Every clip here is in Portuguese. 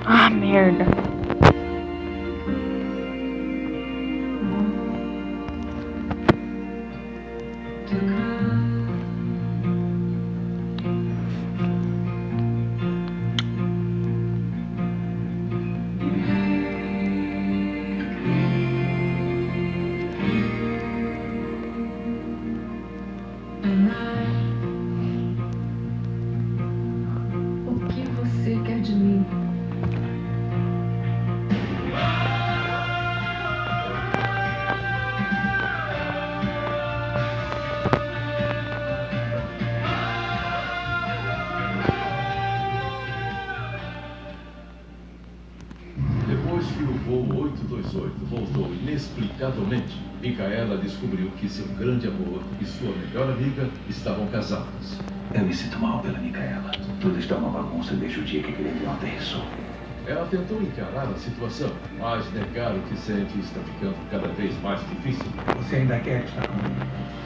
Ah, merda. O que você quer de mim? Depois que o voo 828 voltou inexplicavelmente, Micaela descobriu que seu grande amor e sua melhor amiga estavam casados. Eu me sinto mal pela Micaela. Tudo está uma bagunça desde o dia que aquele avião aterrissou. Ela tentou encarar a situação, mas negar o que sente está ficando cada vez mais difícil. Você ainda quer estar comigo?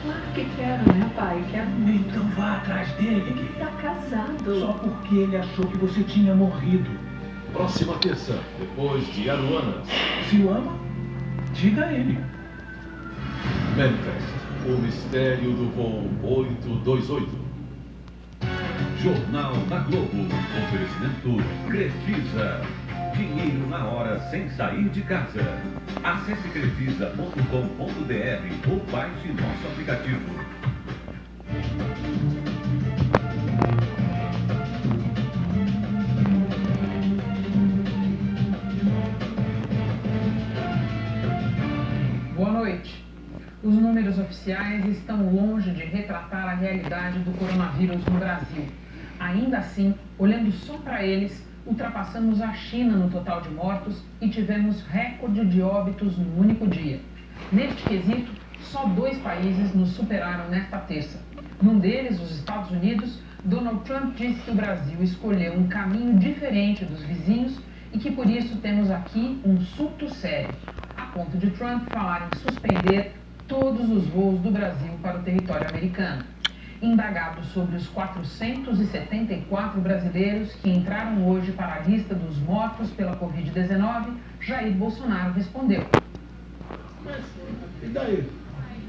Claro que quero, né, pai? Quero muito. Então vá atrás dele, Ele querida. tá casado. Só porque ele achou que você tinha morrido. Próxima terça, depois de Aruanas, Se o ama, diga a ele. Manifest, o mistério do voo 828. Jornal da Globo. Oferecimento Crefisa. Dinheiro na hora sem sair de casa. Acesse crefisa.com.br ou baixe nosso aplicativo. Boa noite. Os números oficiais estão longe de retratar a realidade do coronavírus no Brasil. Ainda assim, olhando só para eles, ultrapassamos a China no total de mortos e tivemos recorde de óbitos no único dia. Neste quesito, só 2 países nos superaram nesta terça. Num deles, os Estados Unidos, Donald Trump disse que o Brasil escolheu um caminho diferente dos vizinhos e que por isso temos aqui um surto sério, a ponto de Trump falar em suspender todos os voos do Brasil para o território americano. Indagado sobre os 474 brasileiros que entraram hoje para a lista dos mortos pela Covid-19, Jair Bolsonaro respondeu. Mas, e daí?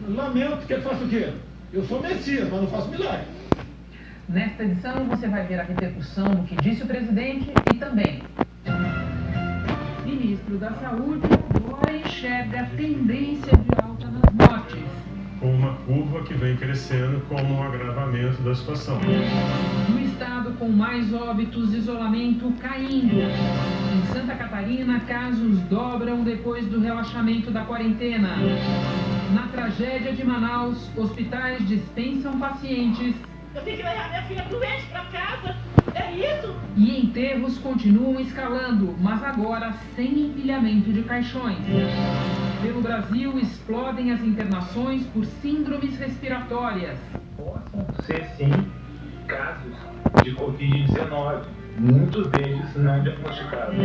Lamento que ele faça o quê? Eu sou Messias, mas não faço milagre. Nesta edição você vai ver a repercussão do que disse o presidente e também... Ministro da Saúde agora enxerga a tendência de alta nas mortes. Com uma curva que vem crescendo como um agravamento da situação. No estado com mais óbitos, isolamento caindo. Em Santa Catarina, casos dobram depois do relaxamento da quarentena. Na tragédia de Manaus, hospitais dispensam pacientes. Eu tenho que levar minha filha doente para casa. É isso? E enterros continuam escalando, mas agora sem empilhamento de caixões. Pelo Brasil, explodem as internações por síndromes respiratórias. Possam ser, sim, casos de Covid-19, muitos deles não diagnosticados.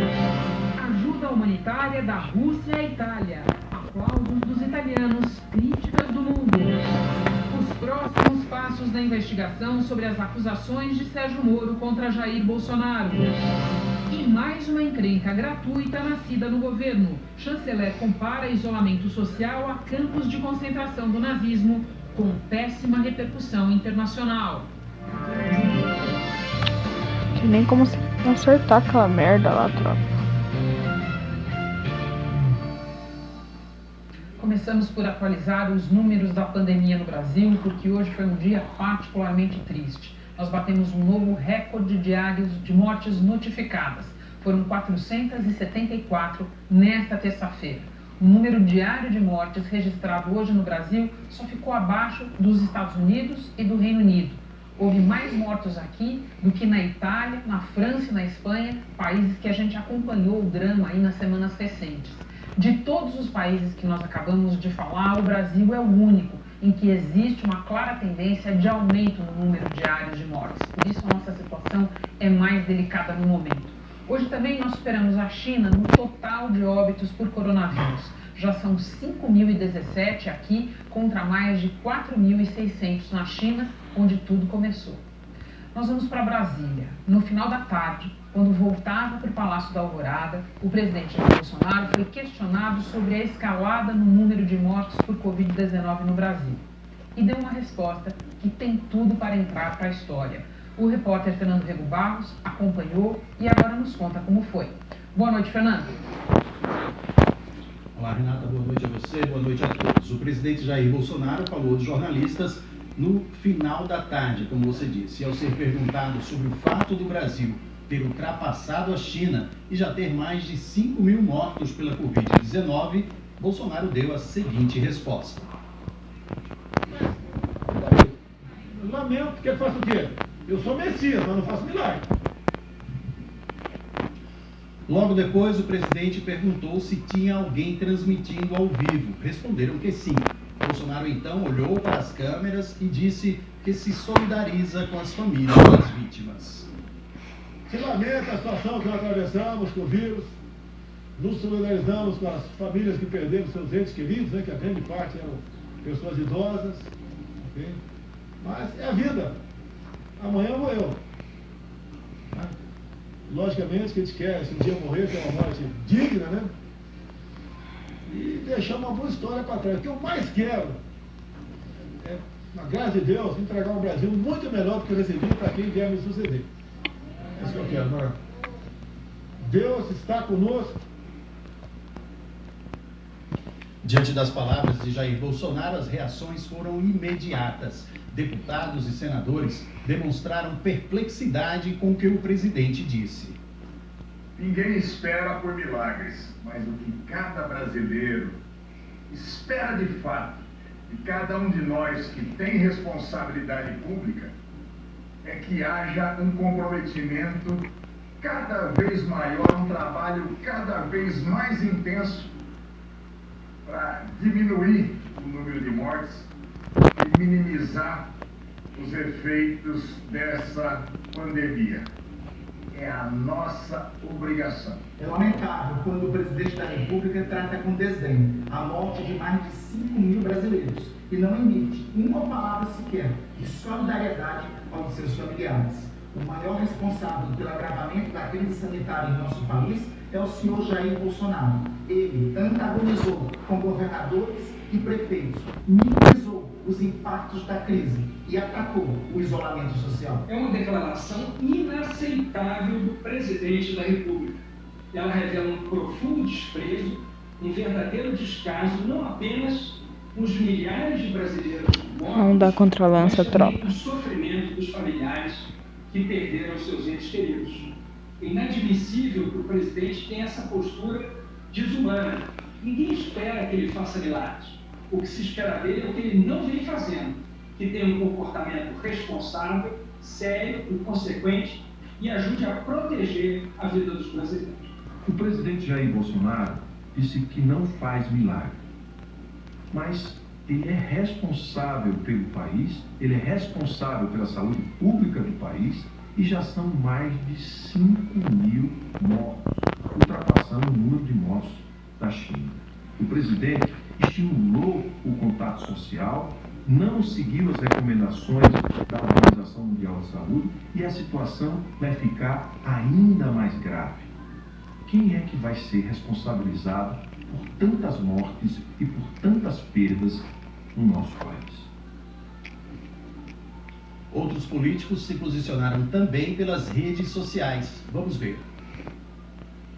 Ajuda humanitária da Rússia à Itália. Aplausos dos italianos, críticas do mundo. Os próximos passos da investigação sobre as acusações de Sérgio Moro contra Jair Bolsonaro. E mais uma encrenca gratuita nascida no governo. Chanceler compara isolamento social a campos de concentração do nazismo, com péssima repercussão internacional. Não tem nem como consertar aquela merda lá, tropa. Começamos por atualizar os números da pandemia no Brasil, porque hoje foi um dia particularmente triste. Nós batemos um novo recorde diário de mortes notificadas. Foram 474 nesta terça-feira. O número diário de mortes registrado hoje no Brasil só ficou abaixo dos Estados Unidos e do Reino Unido. Houve mais mortos aqui do que na Itália, na França e na Espanha, países que a gente acompanhou o drama aí nas semanas recentes. De todos os países que nós acabamos de falar, o Brasil é o único em que existe uma clara tendência de aumento no número diário de mortes. Por isso, a nossa situação é mais delicada no momento. Hoje também nós superamos a China no total de óbitos por coronavírus. Já são 5.017 aqui, contra mais de 4.600 na China, onde tudo começou. Nós vamos para Brasília. No final da tarde, quando voltava para o Palácio da Alvorada, o presidente Jair Bolsonaro foi questionado sobre a escalada no número de mortes por Covid-19 no Brasil. E deu uma resposta que tem tudo para entrar para a história. O repórter Fernando Rego Barros acompanhou e agora nos conta como foi. Boa noite, Fernando. Olá, Renata, boa noite a você, boa noite a todos. O presidente Jair Bolsonaro falou aos jornalistas no final da tarde, como você disse, e ao ser perguntado sobre o fato do Brasil ter ultrapassado a China e já ter mais de 5.000 mortos pela Covid-19, Bolsonaro deu a seguinte resposta. Lamento, que faço o quê? Eu sou Messias, mas não faço milagre. Logo depois, o presidente perguntou se tinha alguém transmitindo ao vivo. Responderam que sim. Bolsonaro então olhou para as câmeras e disse que se solidariza com as famílias das vítimas. Se lamenta a situação que nós atravessamos com o vírus, nos solidarizamos com as famílias que perderam seus entes queridos, né, que a grande parte eram pessoas idosas, okay? Mas é a vida. Amanhã vou eu. Logicamente que a gente quer, se um dia morrer, ter uma morte digna, né? E deixar uma boa história para trás. O que eu mais quero é, na graça de Deus, entregar um Brasil muito melhor do que eu recebi para quem vier me suceder. É isso que eu quero, não é? Deus está conosco. Diante das palavras de Jair Bolsonaro, as reações foram imediatas. Deputados e senadores demonstraram perplexidade com o que o presidente disse. Ninguém espera por milagres, mas o que cada brasileiro espera de fato, de cada um de nós que tem responsabilidade pública, é que haja um comprometimento cada vez maior, um trabalho cada vez mais intenso para diminuir o número de mortes e minimizar os efeitos dessa pandemia. É a nossa obrigação. É lamentável quando o presidente da República trata com desdém a morte de mais de 5.000 brasileiros e não emite uma palavra sequer de solidariedade aos seus familiares. O maior responsável pelo agravamento da crise sanitária em nosso país é o senhor Jair Bolsonaro. Ele antagonizou com governadores e prefeitos, minimizou os impactos da crise e atacou o isolamento social. É uma declaração inaceitável do presidente da República. Ela revela um profundo desprezo, um verdadeiro descaso, não apenas com os milhares de brasileiros mortos, não dá contra-lança, mas também tropa. o sofrimento dos familiares que perderam seus entes queridos. É inadmissível que o presidente tenha essa postura desumana. Ninguém espera que ele faça milagres. O que se espera dele é o que ele não vem fazendo, que tenha um comportamento responsável, sério e consequente e ajude a proteger a vida dos brasileiros. O presidente Jair Bolsonaro disse que não faz milagre, mas ele é responsável pelo país, ele é responsável pela saúde pública do país e já são mais de 5.000 mortos, ultrapassando o número de mortos da China. O presidente estimulou o contato social, não seguiu as recomendações da Organização Mundial de Saúde e a situação vai ficar ainda mais grave. Quem é que vai ser responsabilizado por tantas mortes e por tantas perdas no nosso país? Outros políticos se posicionaram também pelas redes sociais. Vamos ver.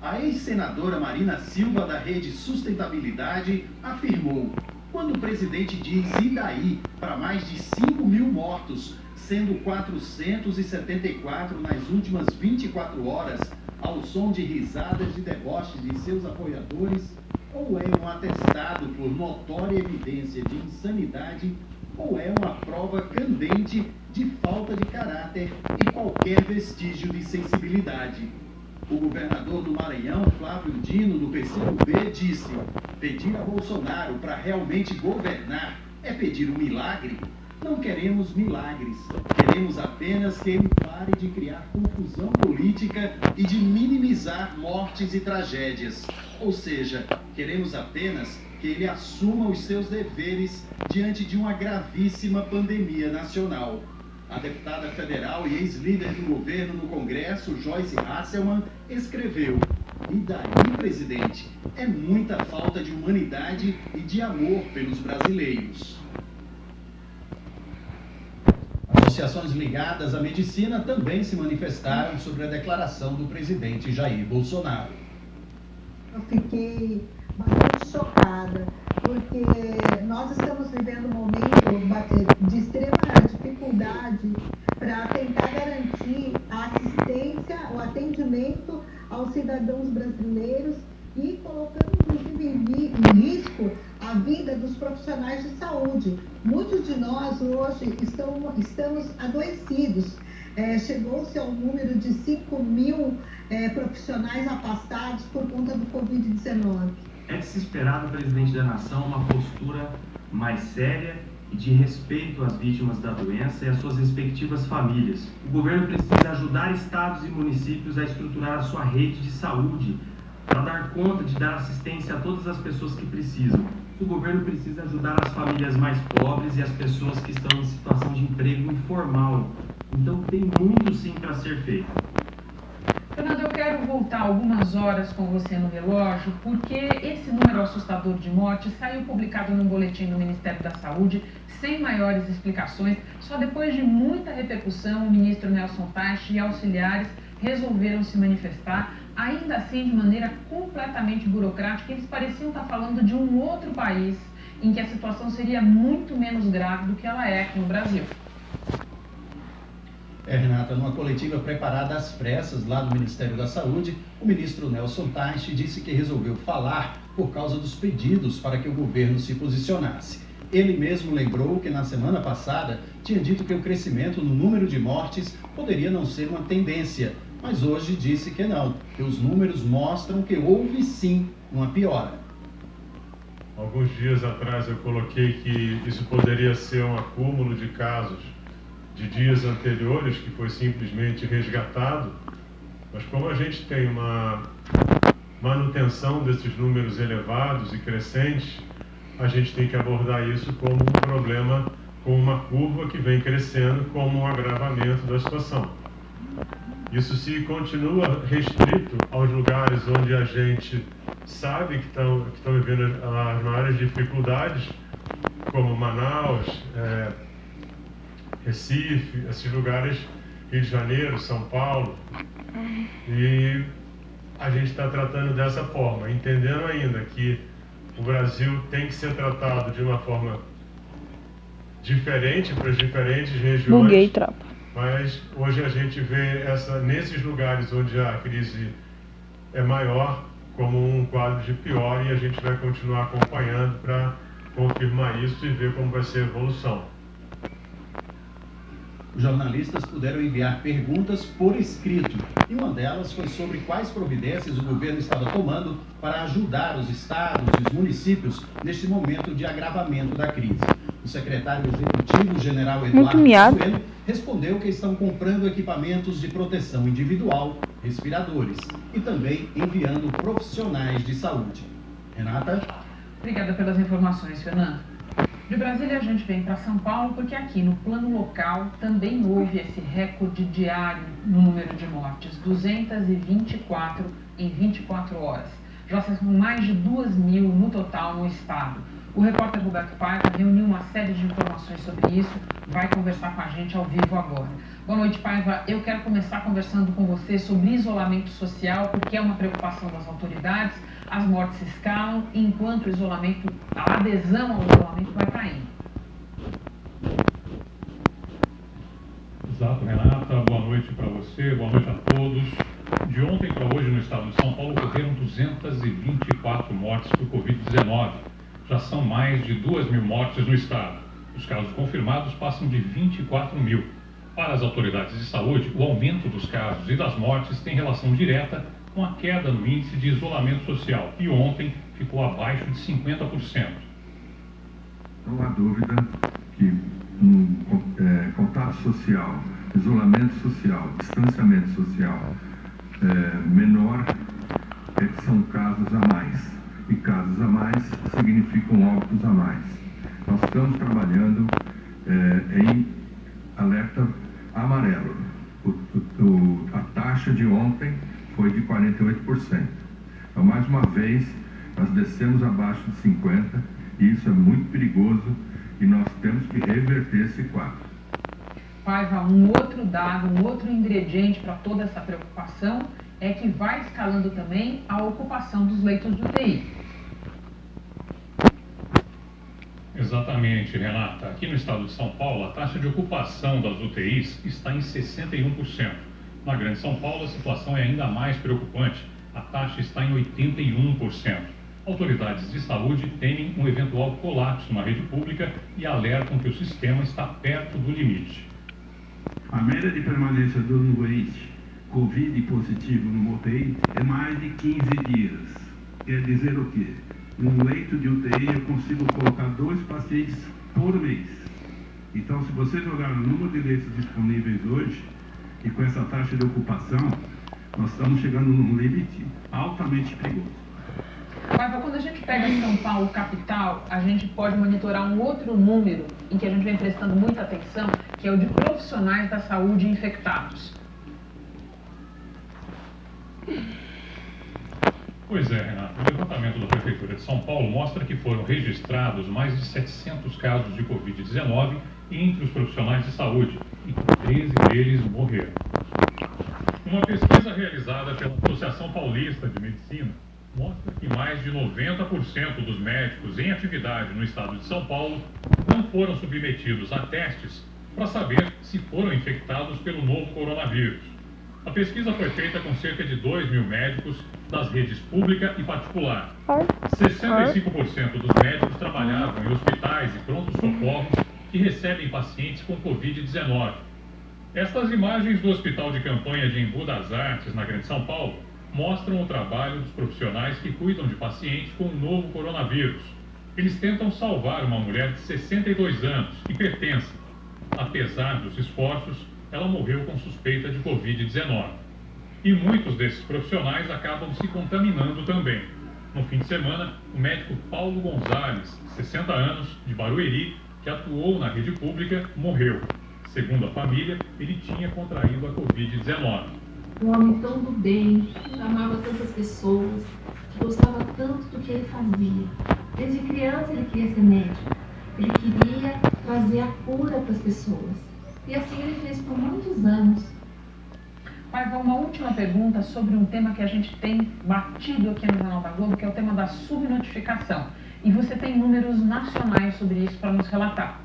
A ex-senadora Marina Silva, da Rede Sustentabilidade, afirmou: quando o presidente diz "e daí" para mais de 5.000 mortos, sendo 474 nas últimas 24 horas, ao som de risadas de deboche de seus apoiadores, ou é um atestado por notória evidência de insanidade, ou é uma prova candente de falta de caráter e qualquer vestígio de sensibilidade. O governador do Maranhão, Flávio Dino, do PCdoB, disse: pedir a Bolsonaro para realmente governar é pedir um milagre? Não queremos milagres. Queremos apenas que ele pare de criar confusão política e de minimizar mortes e tragédias. Ou seja, queremos apenas que ele assuma os seus deveres diante de uma gravíssima pandemia nacional. A deputada federal e ex-líder do governo no Congresso, Joyce Hasselmann, escreveu: e daí, presidente, é muita falta de humanidade e de amor pelos brasileiros. Associações ligadas à medicina também se manifestaram sobre a declaração do presidente Jair Bolsonaro. Eu fiquei bastante chocada, porque nós estamos vivendo um momento de extrema dificuldade para tentar garantir a assistência, o atendimento aos cidadãos brasileiros e colocando, inclusive, em risco a vida dos profissionais de saúde. Muitos de nós hoje estamos adoecidos. Chegou-se ao número de 5 mil profissionais afastados por conta do Covid-19. É de se esperar do presidente da nação uma postura mais séria e de respeito às vítimas da doença e às suas respectivas famílias. O governo precisa ajudar estados e municípios a estruturar a sua rede de saúde para dar conta de dar assistência a todas as pessoas que precisam. O governo precisa ajudar as famílias mais pobres e as pessoas que estão em situação de emprego informal. Então tem muito sim para ser feito. Fernando, eu quero voltar algumas horas com você no relógio, porque esse número assustador de mortes saiu publicado num boletim do Ministério da Saúde, sem maiores explicações. Só depois de muita repercussão, o ministro Nelson Teich e auxiliares resolveram se manifestar, ainda assim de maneira completamente burocrática. Eles pareciam estar falando de um outro país em que a situação seria muito menos grave do que ela é aqui no Brasil. Renata, numa coletiva preparada às pressas lá do Ministério da Saúde, o ministro Nelson Teich disse que resolveu falar por causa dos pedidos para que o governo se posicionasse. Ele mesmo lembrou que na semana passada tinha dito que o crescimento no número de mortes poderia não ser uma tendência, mas hoje disse que não, que os números mostram que houve sim uma piora. Alguns dias atrás eu coloquei que isso poderia ser um acúmulo de casos de dias anteriores, que foi simplesmente resgatado, mas como a gente tem uma manutenção desses números elevados e crescentes, a gente tem que abordar isso como um problema, com uma curva que vem crescendo como um agravamento da situação. Isso se continua restrito aos lugares onde a gente sabe que estão vivendo as maiores dificuldades, como Manaus, Recife, esses lugares, Rio de Janeiro, São Paulo, e a gente está tratando dessa forma, entendendo ainda que o Brasil tem que ser tratado de uma forma diferente para as diferentes regiões. Buguei, tropa. Mas hoje a gente vê nesses lugares onde a crise é maior como um quadro de pior, e a gente vai continuar acompanhando para confirmar isso e ver como vai ser a evolução. Os jornalistas puderam enviar perguntas por escrito, e uma delas foi sobre quais providências o governo estava tomando para ajudar os estados e os municípios neste momento de agravamento da crise. O secretário executivo, general Eduardo Pazuello, respondeu que estão comprando equipamentos de proteção individual, respiradores, e também enviando profissionais de saúde. Renata? Obrigada pelas informações, Fernando. De Brasília a gente vem para São Paulo porque aqui no plano local também houve esse recorde diário no número de mortes, 224 em 24 horas. Já são mais de 2.000 no total no estado. O repórter Roberto Paiva reuniu uma série de informações sobre isso, vai conversar com a gente ao vivo agora. Boa noite, Paiva. Eu quero começar conversando com você sobre isolamento social, porque é uma preocupação das autoridades. As mortes escalam, enquanto o isolamento, a adesão ao isolamento vai caindo. Exato, Renata. Boa noite para você, boa noite a todos. De ontem para hoje, no estado de São Paulo, ocorreram 224 mortes por Covid-19. Já são mais de 2.000 mortes no estado. Os casos confirmados passam de 24 mil. Para as autoridades de saúde, o aumento dos casos e das mortes tem relação direta com a queda no índice de isolamento social, que ontem ficou abaixo de 50%. Não há dúvida que contato social, isolamento social, distanciamento social menor são casos a mais. E casos a mais significam óbitos a mais. Nós estamos trabalhando em alerta amarelo. A taxa de ontem foi de 48%. Então, mais uma vez, nós descemos abaixo de 50%, e isso é muito perigoso, e nós temos que reverter esse quadro. Paiva, um outro dado, um outro ingrediente para toda essa preocupação é que vai escalando também a ocupação dos leitos de UTI. Exatamente, Renata. Aqui no estado de São Paulo, a taxa de ocupação das UTIs está em 61%. Na Grande São Paulo, a situação é ainda mais preocupante. A taxa está em 81%. Autoridades de saúde temem um eventual colapso na rede pública e alertam que o sistema está perto do limite. A média de permanência do doente Covid positivo no UTI é mais de 15 dias. Quer dizer o quê? Num leito de UTI eu consigo colocar 2 pacientes por mês. Então, se você jogar o número de leitos disponíveis hoje, e com essa taxa de ocupação, nós estamos chegando num limite altamente perigoso. Paiva, quando a gente pega São Paulo capital, a gente pode monitorar um outro número em que a gente vem prestando muita atenção, que é o de profissionais da saúde infectados. Pois é, Renato. O levantamento da Prefeitura de São Paulo mostra que foram registrados mais de 700 casos de Covid-19 entre os profissionais de saúde, e 13 deles morreram. Uma pesquisa realizada pela Associação Paulista de Medicina mostra que mais de 90% dos médicos em atividade no estado de São Paulo não foram submetidos a testes para saber se foram infectados pelo novo coronavírus. A pesquisa foi feita com cerca de 2.000 médicos das redes pública e particular. 65% dos médicos trabalhavam em hospitais e pronto-socorros que recebem pacientes com Covid-19. Estas imagens do Hospital de Campanha de Embu das Artes, na Grande São Paulo, mostram o trabalho dos profissionais que cuidam de pacientes com o novo coronavírus. Eles tentam salvar uma mulher de 62 anos, hipertensa. Apesar dos esforços, ela morreu com suspeita de Covid-19. E muitos desses profissionais acabam se contaminando também. No fim de semana, o médico Paulo Gonzalez, 60 anos, de Barueri, que atuou na rede pública, morreu. Segundo a família, ele tinha contraído a Covid-19. Um homem tão do bem, que amava tantas pessoas, que gostava tanto do que ele fazia. Desde criança ele queria ser médico. Ele queria trazer a cura para as pessoas. E assim ele fez por muitos anos. Paiva, uma última pergunta sobre um tema que a gente tem batido aqui no Jornal da Globo, que é o tema da subnotificação. E você tem números nacionais sobre isso para nos relatar.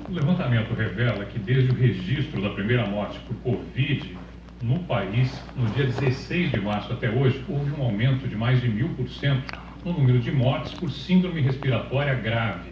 O levantamento revela que desde o registro da primeira morte por Covid no país, no dia 16 de março até hoje, houve um aumento de mais de 1000% no número de mortes por síndrome respiratória grave.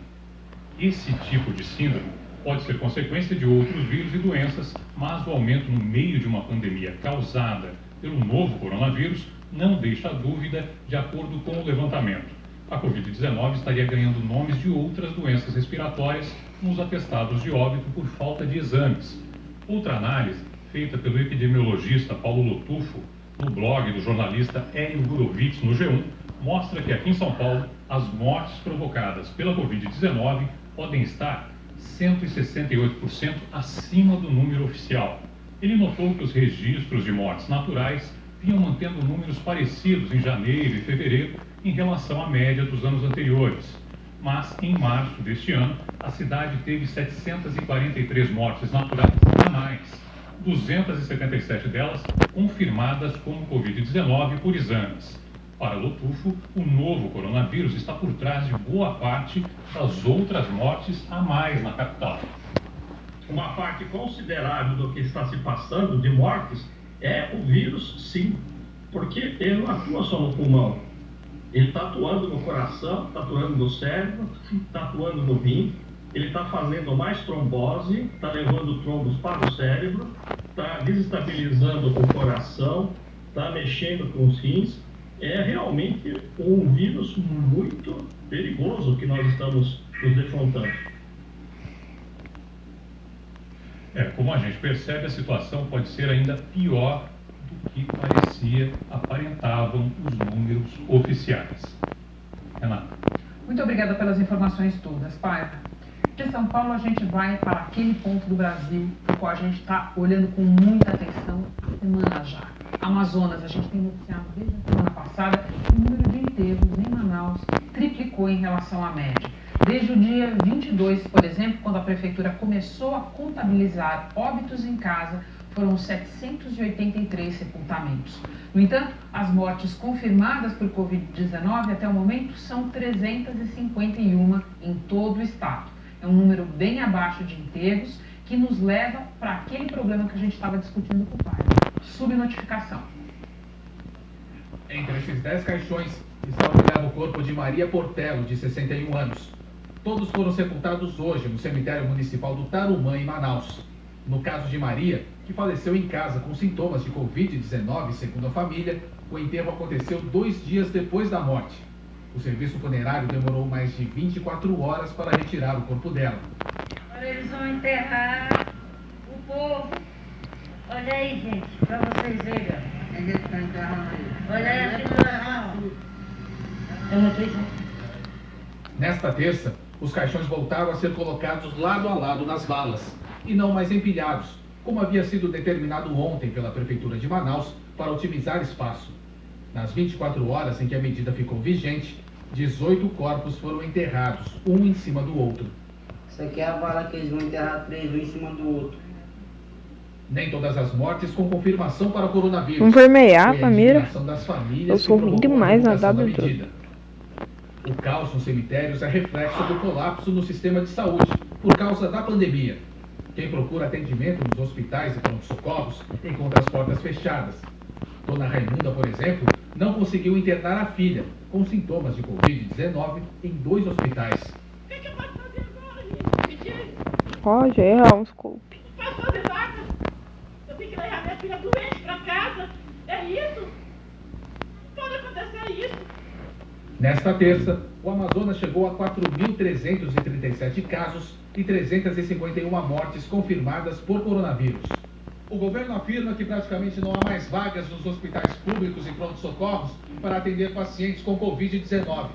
Esse tipo de síndrome pode ser consequência de outros vírus e doenças, mas o aumento no meio de uma pandemia causada pelo novo coronavírus não deixa dúvida, de acordo com o levantamento. A Covid-19 estaria ganhando nomes de outras doenças respiratórias nos atestados de óbito por falta de exames. Outra análise, feita pelo epidemiologista Paulo Lotufo, no blog do jornalista Hélio Gurovitz no G1, mostra que aqui em São Paulo, as mortes provocadas pela Covid-19 podem estar 168% acima do número oficial. Ele notou que os registros de mortes naturais vinham mantendo números parecidos em janeiro e fevereiro em relação à média dos anos anteriores. Mas, em março deste ano, a cidade teve 743 mortes naturais a mais, 277 delas confirmadas como Covid-19 por exames. Para Lotufo, o novo coronavírus está por trás de boa parte das outras mortes a mais na capital. Uma parte considerável do que está se passando de mortes é o vírus, sim, porque ele não atua só no pulmão. Ele está atuando no coração, está atuando no cérebro, está atuando no rim, ele está fazendo mais trombose, está levando trombos para o cérebro, está desestabilizando o coração, está mexendo com os rins. É realmente um vírus muito perigoso que nós estamos nos defrontando. Como a gente percebe, a situação pode ser ainda pior do que aparentavam os números oficiais. Renata. Muito obrigada pelas informações todas, Paiva. De São Paulo, a gente vai para aquele ponto do Brasil no qual a gente está olhando com muita atenção há semanas já. Amazonas, a gente tem noticiado desde a semana passada que o número de enterros em Manaus triplicou em relação à média. Desde o dia 22, por exemplo, quando a prefeitura começou a contabilizar óbitos em casa, foram 783 sepultamentos. No entanto, as mortes confirmadas por Covid-19 até o momento são 351 em todo o estado. É um número bem abaixo de enterros que nos leva para aquele problema que a gente estava discutindo com o pai: subnotificação. Entre esses 10 caixões está o que leva o corpo de Maria Portelo, de 61 anos. Todos foram sepultados hoje no cemitério municipal do Tarumã, em Manaus. No caso de Maria, que faleceu em casa com sintomas de Covid-19, segundo a família, o enterro aconteceu 2 dias depois da morte. O serviço funerário demorou mais de 24 horas para retirar o corpo dela. Agora eles vão enterrar o povo. Olha aí, gente, para vocês verem. Olha aí a situação. Nesta terça, os caixões voltaram a ser colocados lado a lado nas valas, e não mais empilhados, como havia sido determinado ontem pela Prefeitura de Manaus para otimizar espaço. Nas 24 horas em que a medida ficou vigente, 18 corpos foram enterrados, um em cima do outro. Isso aqui é a vala que eles vão enterrar 3, um em cima do outro. Nem todas as mortes com confirmação para o coronavírus. Vamos vermelhar, Foi a família. indignação das famílias Eu sou que ruim provocou a demais na revogação da W. medida. O caos nos cemitérios é reflexo do colapso no sistema de saúde por causa da pandemia. Quem procura atendimento nos hospitais e pronto-socorros encontra as portas fechadas. Dona Raimunda, por exemplo, não conseguiu internar a filha com sintomas de Covid-19 em 2 hospitais. O que eu posso fazer agora, gente? Pedir? Pode errar um scope. Não posso fazer nada. Eu tenho que levar minha filha doente para casa. É isso? Não pode acontecer isso. Nesta terça, o Amazonas chegou a 4.337 casos e 351 mortes confirmadas por coronavírus. O governo afirma que praticamente não há mais vagas nos hospitais públicos e pronto-socorros para atender pacientes com Covid-19.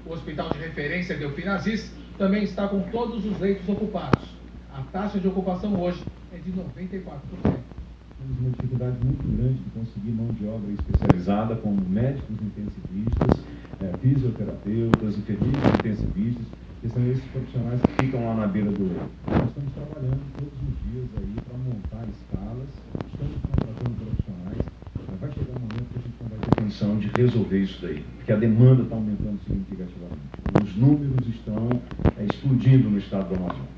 O hospital de referência Delfim Aziz também está com todos os leitos ocupados. A taxa de ocupação hoje é de 94%. Temos uma dificuldade muito grande de conseguir mão de obra especializada, como médicos intensivistas, fisioterapeutas, enfermeiros intensivistas, que são esses profissionais que ficam lá na beira do leito. Nós estamos trabalhando todos os dias aí para montar escalas, estamos contratando profissionais, mas vai chegar um momento que a gente não vai ter condição de resolver isso daí, porque a demanda está aumentando significativamente. Os números estão explodindo no estado do Amazonas.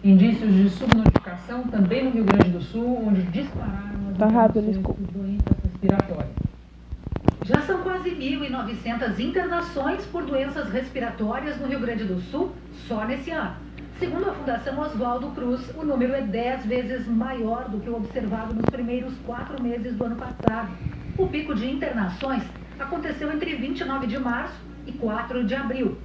Indícios de subnotificação também no Rio Grande do Sul, onde dispararam as internações por doenças respiratórias. Já são quase 1.900 internações por doenças respiratórias no Rio Grande do Sul só nesse ano. Segundo a Fundação Oswaldo Cruz, o número é 10 vezes maior do que o observado nos primeiros 4 meses do ano passado. O pico de internações aconteceu entre 29 de março e 4 de abril.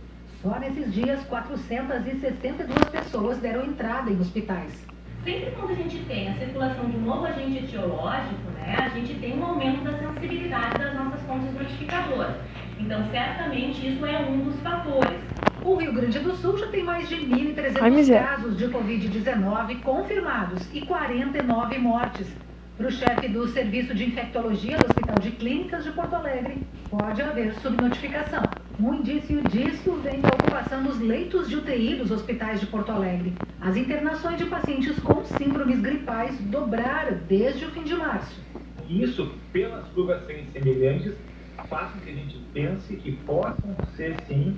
Só nesses dias, 462 pessoas deram entrada em hospitais. Sempre quando a gente tem a circulação de um novo agente etiológico, a gente tem um aumento da sensibilidade das nossas fontes notificadoras. Então, certamente, isso é um dos fatores. O Rio Grande do Sul já tem mais de 1.300 casos de Covid-19 confirmados e 49 mortes. Para o chefe do Serviço de Infectologia do Hospital de Clínicas de Porto Alegre, pode haver subnotificação. Um indício disso vem da ocupação dos leitos de UTI dos hospitais de Porto Alegre. As internações de pacientes com síndromes gripais dobraram desde o fim de março. Isso, pelas curvas serem semelhantes, faz com que a gente pense que possam ser, sim,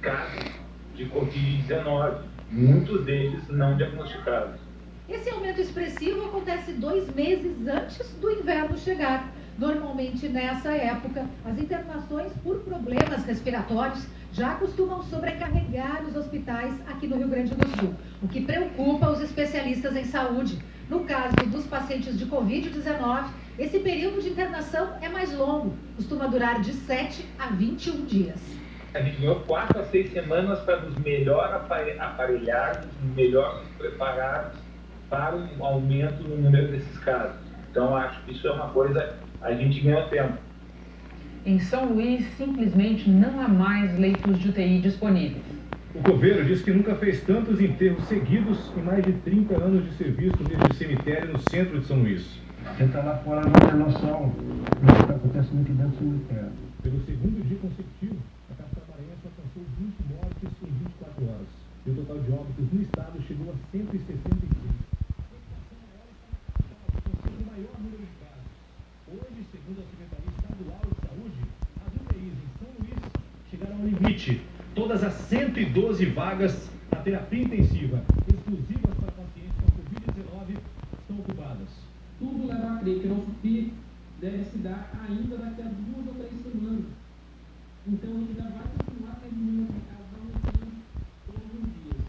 casos de Covid-19, muitos deles não diagnosticados. Esse aumento expressivo acontece 2 meses antes do inverno chegar. Normalmente, nessa época, as internações por problemas respiratórios já costumam sobrecarregar os hospitais aqui no Rio Grande do Sul, o que preocupa os especialistas em saúde. No caso dos pacientes de Covid-19, esse período de internação é mais longo, costuma durar de 7 a 21 dias. A gente ganhou 4 a 6 semanas para nos melhor aparelharmos, melhor nos prepararmos para um aumento no número desses casos. Então, acho que isso é uma coisa, a gente ganha tempo. Em São Luís, simplesmente não há mais leitos de UTI disponíveis. O governo diz que nunca fez tantos enterros seguidos em mais de 30 anos de serviço neste cemitério no centro de São Luís. Quem está lá fora não tem noção do que está acontecendo aqui dentro do cemitério. Pelo segundo dia consecutivo, a capital maranhense alcançou 20 mortes em 24 horas. E o total de óbitos no estado chegou a 166. O maior número de casos. Hoje, segundo a Secretaria Estadual de Saúde, as UTIs em São Luís chegaram ao limite. Todas as 112 vagas na terapia intensiva, exclusivas para pacientes com Covid-19, estão ocupadas. Tudo leva a crer que o nosso pico deve se dar ainda daqui a 2 ou 3 semanas. Então, a gente ainda vai continuar terminando essa casa aumentando todos os dias.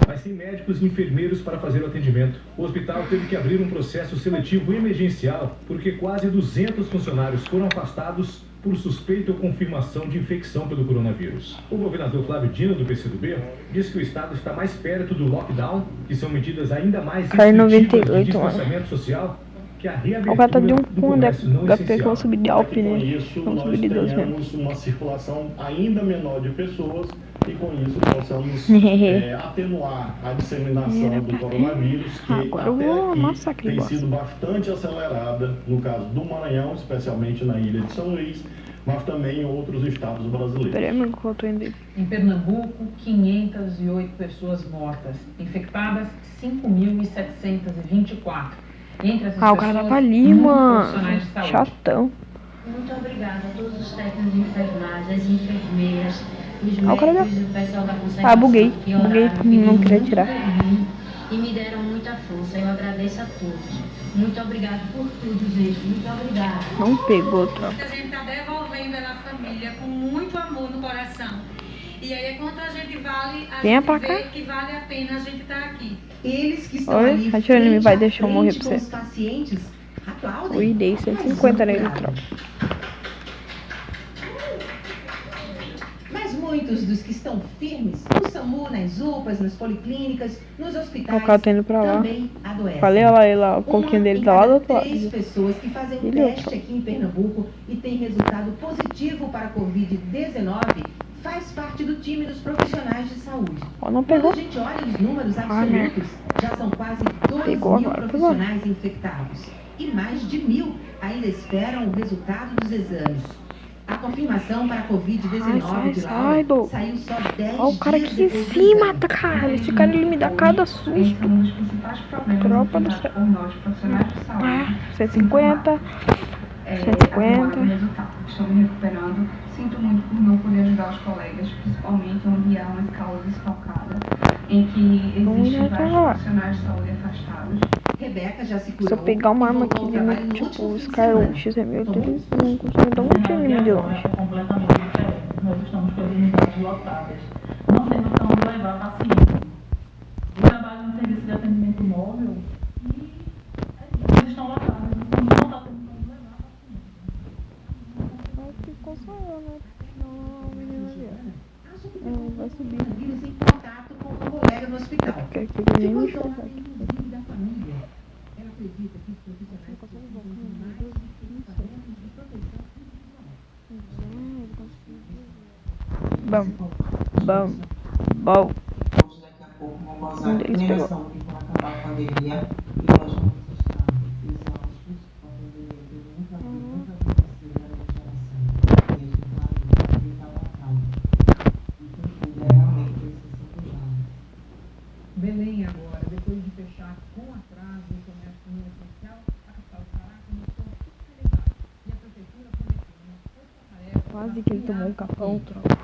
Mas sem médicos e enfermeiros para fazer o atendimento. O hospital teve que abrir um processo seletivo emergencial porque quase 200 funcionários foram afastados por suspeita ou confirmação de infecção pelo coronavírus. O governador Flávio Dino, do PCdoB, disse que o estado está mais perto do lockdown, que são medidas ainda mais restritivas de distanciamento social, que a reabertura do comércio não essencial. Com isso, nós tenhamos uma circulação ainda menor de pessoas e com isso possamos atenuar a disseminação do coronavírus, que até aqui tem sido bastante acelerada, no caso do Maranhão, especialmente na ilha de São Luís, mas também em outros estados brasileiros. Em Pernambuco, 508 pessoas mortas, infectadas 5.724. Entre essas o cara tava ali, mano. Chatão. Muito obrigada a todos os técnicos de enfermagem, as enfermeiras, os médicos, o pessoal da conservação. Buguei, não queria tirar. E me deram muita força, eu agradeço a todos. Muito obrigada por tudo, gente, muito obrigada. Não pegou, troca. A gente está devolvendo ela à família com muito amor no coração. E aí é quanto a gente vale, a gente vê que vale a pena a gente estar aqui. Eles que estão ali a tia me vai deixar eu morrer pra com os você. pacientes, aplaudem. Ui, dei 150 nele, troca. Mas muitos dos que estão firmes no SAMU, nas UPAs, nas policlínicas, nos hospitais, O cara tá indo pra lá. também adoecem. Falei, olha lá, o coquinho dele tá lá do outro lado. 3 pessoas que fazem um teste aqui em Pernambuco e têm resultado positivo para a Covid-19 faz parte do time dos profissionais de saúde. Não pegou. Quando a gente olha os números absolutos, já são quase 2.000 profissionais infectados. E mais de 1.000 ainda esperam o resultado dos exames. A confirmação para a Covid-19 de Laura saiu só 10 Olha o cara aqui em cima, cara. Esse cara ele me dá cada susto. Tropa do céu. 150. 150. Estou me recuperando. Sinto muito por não poder ajudar os colegas, principalmente onde há uma escala desfalcada, em que existem vários profissionais de saúde afastados. Rebeca já se curou. Se eu pegar uma arma aqui dentro, tipo o Skyroach, meu Deus, não consigo dar um tiro de longe. Completamente diferente. Nós estamos com as unidades lotadas. Não temos para onde levar paciente. Eu trabalho no serviço de atendimento móvel e eles estão lotados. Então não está tendo para onde levar paciente. Ficou só eu, né? Não, menina ali. Vai subir. Vírus em contato com um colega no hospital. Quer que ele nem me inclusive da família. Ela acredita que os profissionais precisam mais equipamentos de proteção individual. Bom. Daqui a pouco vão gozar de primeira saúde para acabar a pandemia e nós vamos estar exaustos com a pandemia que nunca aconteceu na minha geração. E a gente vai ficar batalha. Então, tudo é realmente essencial. Belém agora, depois de fechar com atraso o comércio não essencial, a capital do Pará começou a fiscalizar e a prefeitura cometeu uma força-tarefa. Quase que ele tomou um capão, troca.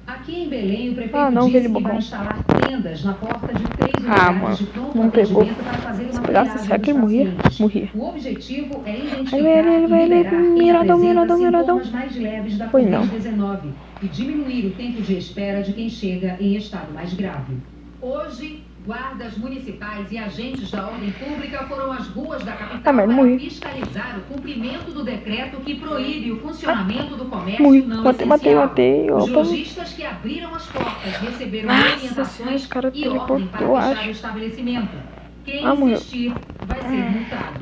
Aqui Aqui em Belém, o prefeito não, disse que vai instalar tendas na porta de 3 unidades de pronto não pegou. atendimento para fazer uma Se pegasse, será que ele morria? Morria. O objetivo é identificar Ele vai, miradão, miradão. mais leves da Foi não. Covid-19 e diminuir o tempo de espera de quem chega em estado mais grave. Hoje, guardas municipais e agentes da ordem pública foram às ruas da capital para fiscalizar o cumprimento do decreto que proíbe o funcionamento do comércio não essencial. Matei. Os lojistas que abriram as portas receberam orientações e ordem para fechar o estabelecimento. Quem insistir vai ser multado.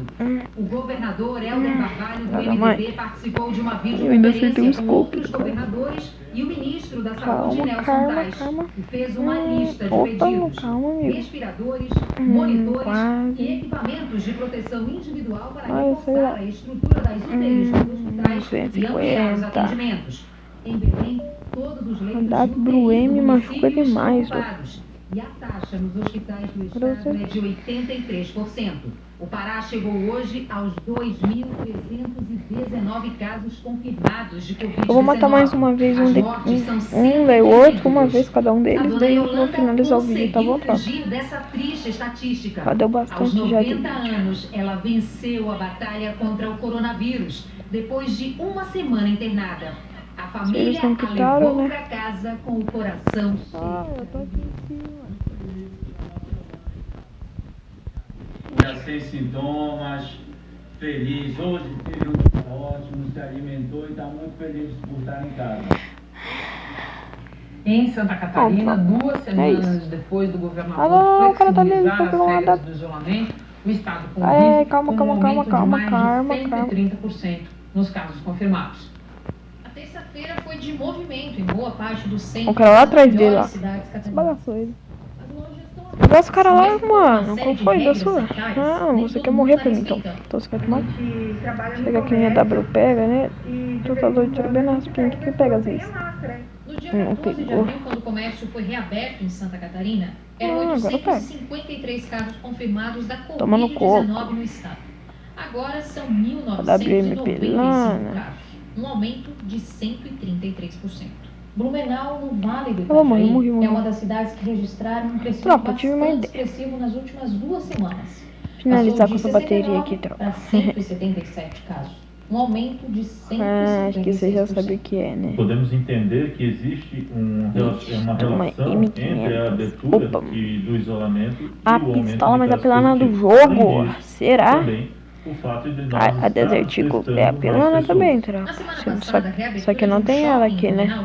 O governador Helder Barbalho do MDB participou de uma videoconferência com outros governadores e o ministro da Saúde, Nelson Tais, que fez uma lista de pedidos: respiradores, monitores e equipamentos de proteção individual para reforçar a estrutura das UTIs dos hospitais e ampliar os atendimentos. Em Belém, todos os leitos de UTI do município estão ocupados. E a taxa nos hospitais do estado é de 83%. O Pará chegou hoje aos 2.319 casos confirmados de Covid-19. Eu vou matar mais uma vez daí o outro, uma vez cada um deles, daí eu vou finalizar o vídeo, tá bom? Dessa triste estatística. Deu bastante aos já 90 anos, ela venceu a batalha contra o coronavírus, depois de uma semana internada. A família a levou para casa com o coração cheio. Eu tô aqui em cima. Já sem sintomas, feliz. Hoje teve um dia ótimo, se alimentou e está muito feliz por estar em casa. Em Santa Catarina, 2 semanas depois do governador flexibilizar as regras do isolamento, o estado convive com um aumento de mais de 130% nos casos confirmados. Terça-feira foi de movimento em boa parte do centro. O cara lá atrás dele, ó. Bagaçou ele. Esse cara lá, mano. Qual foi da sua? Você quer morrer pra mim, então. Então você quer tomar? Pega aqui minha W, pega, né? Tu tá doido, tira bem nas pintas que pega às vezes. No dia 14 de abril, quando o comércio foi reaberto em Santa Catarina, eram 853 casos confirmados da Covid-19 no estado. Agora são 1.995 casos. Um aumento de 133%. Blumenau, no Vale do Itajaí, é uma das cidades que registraram um crescimento bastante expressivo nas últimas 2 semanas. Finalizar com essa bateria aqui, troca. Para 177 casos. Um aumento de 156%. Acho que você já sabe o que é, né? Podemos entender que existe uma relação entre a abertura do isolamento e o aumento pistola, mas a pelana do jogo. Será? Também o fato de a Desertico é a pelana também, terá. Só que não tem ela aqui, né?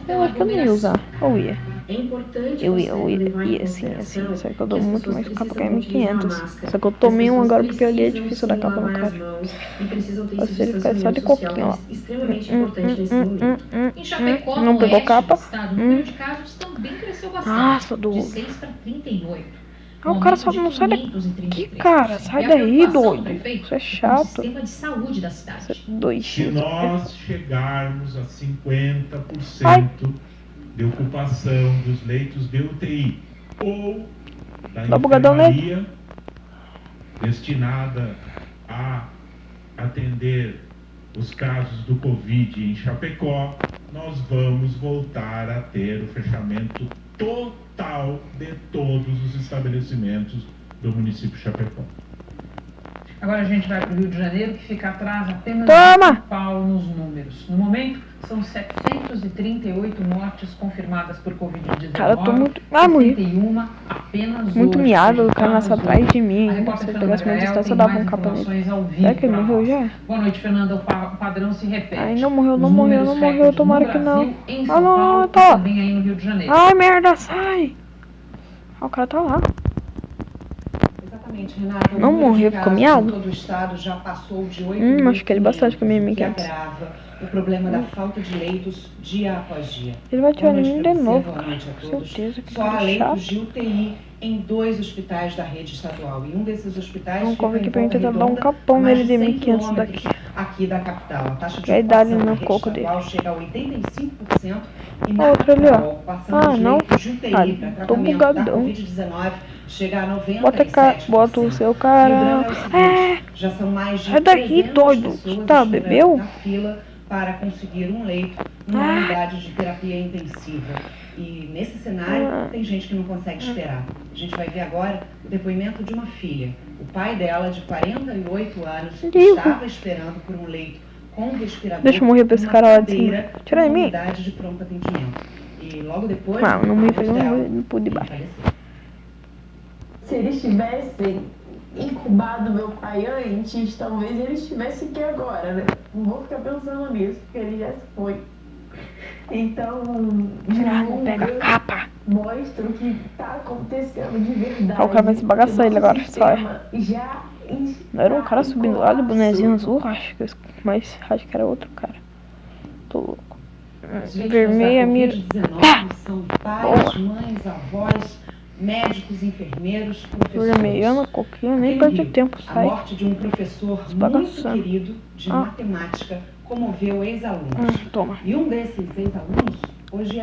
Eu acho que eu não ia usar. Ou ia. Eu ia assim. Só que eu dou muito mais capa que a M500. Só que eu tomei um agora porque eu li é difícil dar capa no cara. Se ele ficar só de coquinho, ó. Não pegou capa. Nossa, do. O cara só não sai daqui, cara. Sai daí, doido. Isso é chato. Isso é doido. Se nós chegarmos a 50% de ocupação dos leitos de UTI ou da enfermaria destinada a atender os casos do Covid em Chapecó, nós vamos voltar a ter o fechamento total de todos os estabelecimentos do município de Chapecó. Agora a gente vai para o Rio de Janeiro, que fica atrás apenas de São Paulo nos números. No momento, são 738 mortes confirmadas por Covid-19. Cara, eu tô muito... 61 apenas muito hoje. miado, o cara nasce atrás de mim. Se eu pegasse minha distância, eu dava um capa nele. Será que ele morreu já? Boa noite, Fernanda. O padrão se repete. Ai, não morreu, tomara que não. Ah, não, tá. Também aí no Rio de Janeiro. Ai, merda, sai. Ah, o cara tá lá. Renato, não morreu, ficou miado? Todo o estado já passou de 8 machuquei ele bastante com a minha que M500. agrava o problema da falta de leitos dia após dia. Ele vai tirar em mim de novo, certeza que só há leitos de UTI em 2 hospitais da rede estadual. E um desses hospitais fica em Volta Redonda, dar um capão nele de 1.500 daqui. Aqui da capital. A taxa de ocupação na rede estadual chega a 85% e na outro ali, ó. não. Tô bugadão. COVID-19 chega a 97%. Bota o seu cara. Já são mais de sai daqui, doido. Tá, bebeu? Na fila para conseguir um leito numa unidade de terapia intensiva. E nesse cenário, tem gente que não consegue esperar. A gente vai ver agora o depoimento de uma filha. O pai dela, de 48 anos, estava esperando por um leito com respirador. Deixa eu morrer pra esse cara lá de cima. Tira de mim. Unidade de pronto atendimento. E logo depois, não me pegou no pulo de baixo. Se eles tivessem incubado meu pai antes, talvez ele estivesse aqui agora, né? Não vou ficar pensando nisso, porque ele já se foi. Então, pega a capa. Mostra o que está acontecendo de verdade. O cara vai se bagaçar ele agora, só já não era um cara subindo lá do bonezinho azul, mas acho que era outro cara. Tô louco. Vermelha, mira. São pais, mães, avós, médicos, enfermeiros, professores. Vermelhando, coquinho, nem perde tempo, sai. A morte de um professor muito querido de matemática comoveu ex-alunos. Toma. E um desses ex-alunos hoje é